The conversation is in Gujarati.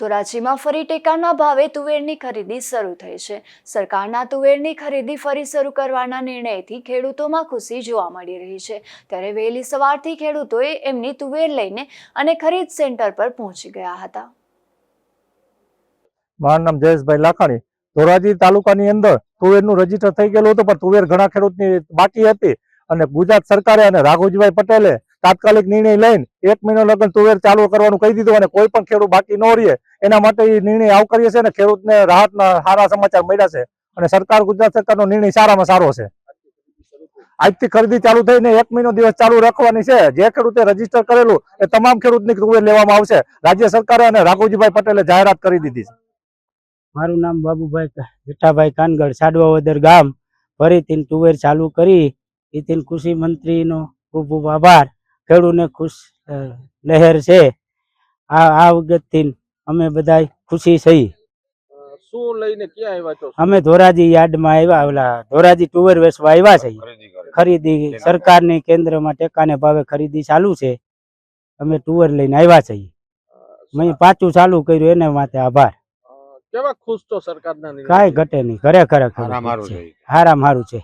ધોરાજીમાં ફરી ટેકાના ભાવે તુવેરની ખરીદી શરૂ થઈ છે। સરકારના તુવેરની ખરીદી ફરી શરૂ કરવાના નિર્ણયથી ખેડૂતોમાં ખુશી જોવા મળી રહી છે। ત્યારે વહેલી સવારથી ખેડૂતોએ એમની તુવેર લઈને અને ખરીદ સેન્ટર પર પહોંચી ગયા હતા। મારું નામ જયેશભાઈ લાખાણી। ધોરાજી તાલુકાની અંદર તુવેરનું રજીસ્ટર થઈ ગયેલું હતું, પણ તુવેર ઘણા ખેડૂતની બાકી હતી અને ગુજરાત સરકારે અને રાઘુજીભાઈ પટેલે તાત્કાલિક નિર્ણય લઈને 1 મહિનો લગન તુવેર ચાલુ કરવાનું કહી દીધું અને કોઈ પણ ખેડૂત બાકી ન રહે એના માટે એ નિર્ણય આવકારીએ છે અને ખેડૂતને રાહતના સારા સમાચાર મળ્યા છે અને સરકાર ગુજરાત સરકારનો નિર્ણય સારામાં સારો છે। આજથી ખરીદી ચાલુ થઈને 1 મહિનો દિવસ ચાલુ રાખવાની છે। જે ખેડૂતે રજીસ્ટર કરેલું એ તમામ ખેડૂતની તુવેર લેવામાં આવશે। રાજ્ય સરકારે અને રાઘુજીભાઈ પટેલે જાહેરાત કરી દીધી છે। મારું નામ બાબુભાઈ જેઠાભાઈ કાનગડ, સાડવાવદર ગામ। ફરીથી તુવેર ચાલુ કરી એથી કૃષિ મંત્રીનો ખૂબ ખૂબ આભાર। ખેડૂતને ખુશ લહેર છે। આ વખતથી અમે બધા ખુશી છીએ। શું લઈને ક્યાં આવ્યા છો? અમે ધોરાજી યાર્ડમાં આવ્યા, ઓલા ધોરાજી તુવેર વેચવા આવ્યા છીએ। ખરીદી સરકારની કેન્દ્રમાં ટેકાને ભાવે ખરીદી ચાલુ છે। અમે તુવેર લઈને આવ્યા છીએ। મેં પાછું ચાલુ કર્યું એને માટે આભાર। કેવા ખુશ છો સરકારના નિર્ણય? કાંઈ ઘટે નહીં, ખરેખર હારામાં હારું છે।